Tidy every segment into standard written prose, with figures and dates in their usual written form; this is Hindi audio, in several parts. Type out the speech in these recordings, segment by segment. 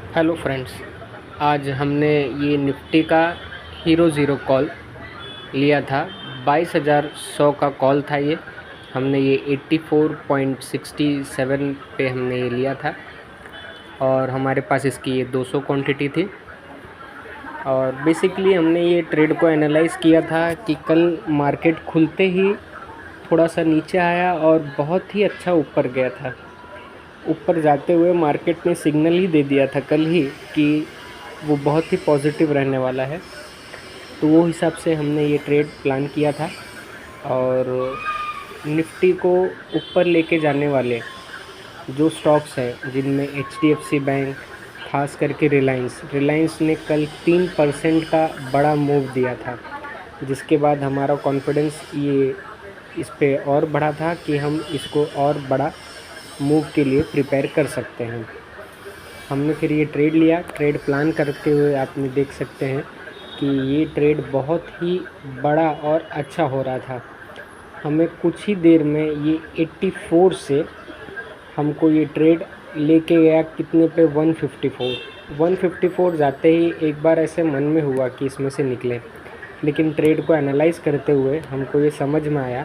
हेलो फ्रेंड्स, आज हमने ये निफ्टी का हीरो ज़ीरो कॉल लिया था। 22,100 का कॉल था ये। हमने ये 84.67 पे हमने ये लिया था और हमारे पास इसकी ये 200 क्वांटिटी थी। और बेसिकली हमने ये ट्रेड को एनालाइज़ किया था कि कल मार्केट खुलते ही थोड़ा सा नीचे आया और बहुत ही अच्छा ऊपर गया था। ऊपर जाते हुए मार्केट ने सिग्नल ही दे दिया था कल ही कि वो बहुत ही पॉजिटिव रहने वाला है। तो वो हिसाब से हमने ये ट्रेड प्लान किया था और निफ्टी को ऊपर लेके जाने वाले जो स्टॉक्स हैं जिनमें एचडीएफसी बैंक, खास करके रिलायंस ने कल 3% का बड़ा मूव दिया था, जिसके बाद हमारा कॉन्फिडेंस ये इस पे और बढ़ा था कि हम इसको और बड़ा मूव के लिए प्रिपेयर कर सकते हैं। हमने फिर ये ट्रेड लिया। ट्रेड प्लान करते हुए आपने देख सकते हैं कि ये ट्रेड बहुत ही बड़ा और अच्छा हो रहा था। हमें कुछ ही देर में ये 84 से हमको ये ट्रेड लेके गया कितने पे 154 जाते ही एक बार ऐसे मन में हुआ कि इसमें से निकले, लेकिन ट्रेड को एनालाइज़ करते हुए हमको ये समझ में आया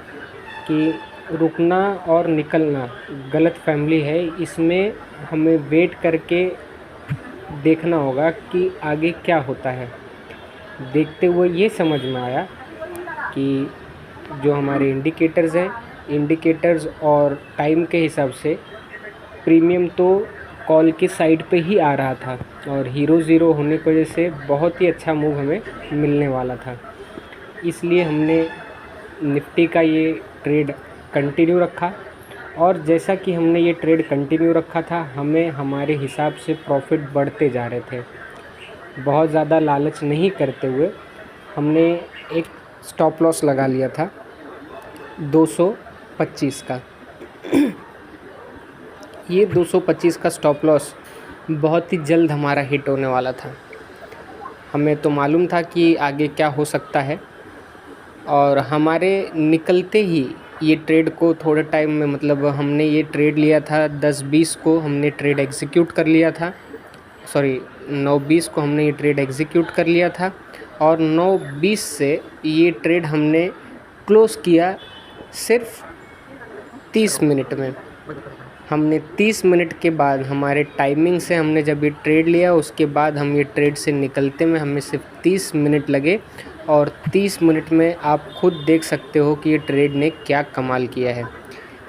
कि रुकना और निकलना गलत फैमिली है। इसमें हमें वेट करके देखना होगा कि आगे क्या होता है। देखते हुए ये समझ में आया कि जो हमारे इंडिकेटर्स और टाइम के हिसाब से प्रीमियम तो कॉल की साइड पे ही आ रहा था और हीरो ज़ीरो होने की वजह से बहुत ही अच्छा मूव हमें मिलने वाला था। इसलिए हमने निफ्टी का ये ट्रेड कंटिन्यू रखा और जैसा कि हमने ये ट्रेड कंटिन्यू रखा था, हमें हमारे हिसाब से प्रॉफिट बढ़ते जा रहे थे। बहुत ज़्यादा लालच नहीं करते हुए हमने एक स्टॉप लॉस लगा लिया था 225 का। ये 225 का स्टॉप लॉस बहुत ही जल्द हमारा हिट होने वाला था। हमें तो मालूम था कि आगे क्या हो सकता है और हमारे निकलते ही ये ट्रेड को थोड़े टाइम में, मतलब हमने ये ट्रेड लिया था 10-20 को हमने ट्रेड एग्जीक्यूट कर लिया था। 9-20 को हमने ये ट्रेड एग्जीक्यूट कर लिया था और 9-20 से ये ट्रेड हमने क्लोज़ किया सिर्फ 30 मिनट में। हमने 30 मिनट के बाद हमारे टाइमिंग से हमने जब ये ट्रेड लिया, उसके बाद हम ये ट्रेड से निकलते में हमें सिर्फ 30 मिनट लगे और 30 मिनट में आप खुद देख सकते हो कि ये ट्रेड ने क्या कमाल किया है।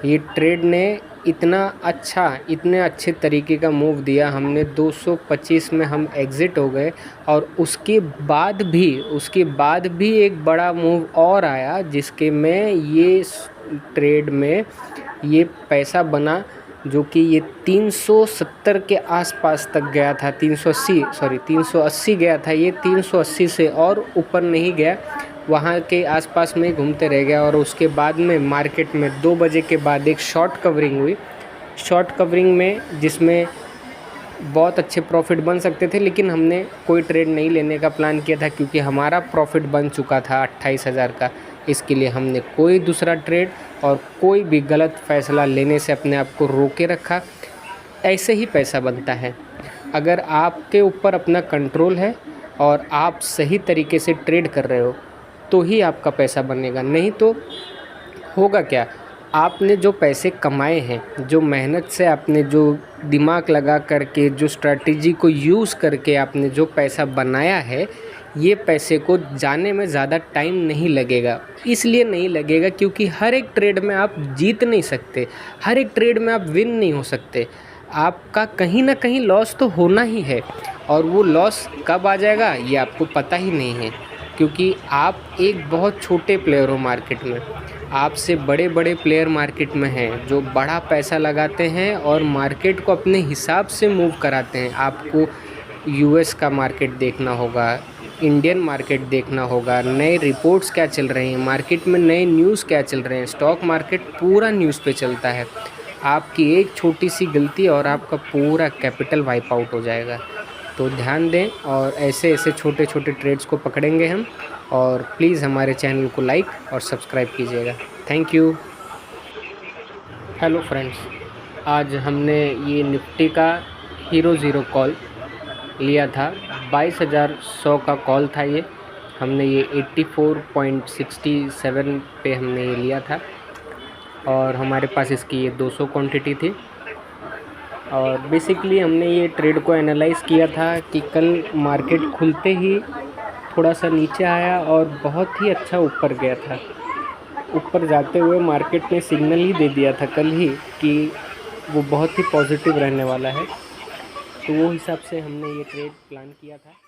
ये ट्रेड ने इतने अच्छे तरीके का मूव दिया। हमने 225 में हम एग्ज़िट हो गए और उसके बाद भी एक बड़ा मूव और आया, जिसके में ये ट्रेड में ये पैसा बना जो कि ये 370 के आसपास तक गया था। 380 गया था। ये 380 से और ऊपर नहीं गया, वहाँ के आसपास में घूमते रह गया। और उसके बाद में मार्केट में 2 बजे के बाद एक शॉर्ट कवरिंग हुई। शॉर्ट कवरिंग में जिसमें बहुत अच्छे प्रॉफिट बन सकते थे, लेकिन हमने कोई ट्रेड नहीं लेने का प्लान किया था क्योंकि हमारा प्रॉफिट बन चुका था 28,000 का। इसके लिए हमने कोई दूसरा ट्रेड और कोई भी गलत फ़ैसला लेने से अपने आप को रोके रखा। ऐसे ही पैसा बनता है। अगर आपके ऊपर अपना कंट्रोल है और आप सही तरीके से ट्रेड कर रहे हो तो ही आपका पैसा बनेगा, नहीं तो होगा क्या। आपने जो पैसे कमाए हैं, जो मेहनत से आपने जो दिमाग लगा करके, जो स्ट्रैटेजी को यूज़ करके आपने जो पैसा बनाया है, ये पैसे को जाने में ज़्यादा टाइम नहीं लगेगा। इसलिए नहीं लगेगा क्योंकि हर एक ट्रेड में आप जीत नहीं सकते, हर एक ट्रेड में आप विन नहीं हो सकते। आपका कहीं ना कहीं लॉस तो होना ही है और वो लॉस कब आ जाएगा ये आपको पता ही नहीं है, क्योंकि आप एक बहुत छोटे प्लेयर हो मार्केट में। आपसे बड़े बड़े प्लेयर मार्केट में हैं जो बड़ा पैसा लगाते हैं और मार्केट को अपने हिसाब से मूव कराते हैं। आपको यूएस का मार्केट देखना होगा, इंडियन मार्केट देखना होगा, नए रिपोर्ट्स क्या चल रहे हैं मार्केट में, नए न्यूज़ क्या चल रहे हैं। स्टॉक मार्केट पूरा न्यूज़ पे चलता है। आपकी एक छोटी सी गलती और आपका पूरा कैपिटल वाइप आउट हो जाएगा। तो ध्यान दें और ऐसे ऐसे छोटे छोटे ट्रेड्स को पकड़ेंगे हम। और प्लीज़ हमारे चैनल को लाइक और सब्सक्राइब कीजिएगा। Thank you. हेलो फ्रेंड्स, आज हमने ये निफ्टी का हीरो ज़ीरो कॉल लिया था। 22,100 का कॉल था ये। हमने ये 84.67 पे हमने ये लिया था और हमारे पास इसकी ये 200 क्वांटिटी थी। और बेसिकली हमने ये ट्रेड को एनालाइज़ किया था कि कल मार्केट खुलते ही थोड़ा सा नीचे आया और बहुत ही अच्छा ऊपर गया था। ऊपर जाते हुए मार्केट ने सिग्नल ही दे दिया था कल ही कि वो बहुत ही पॉजिटिव रहने वाला है। तो वो हिसाब से हमने ये ट्रेड प्लान किया था।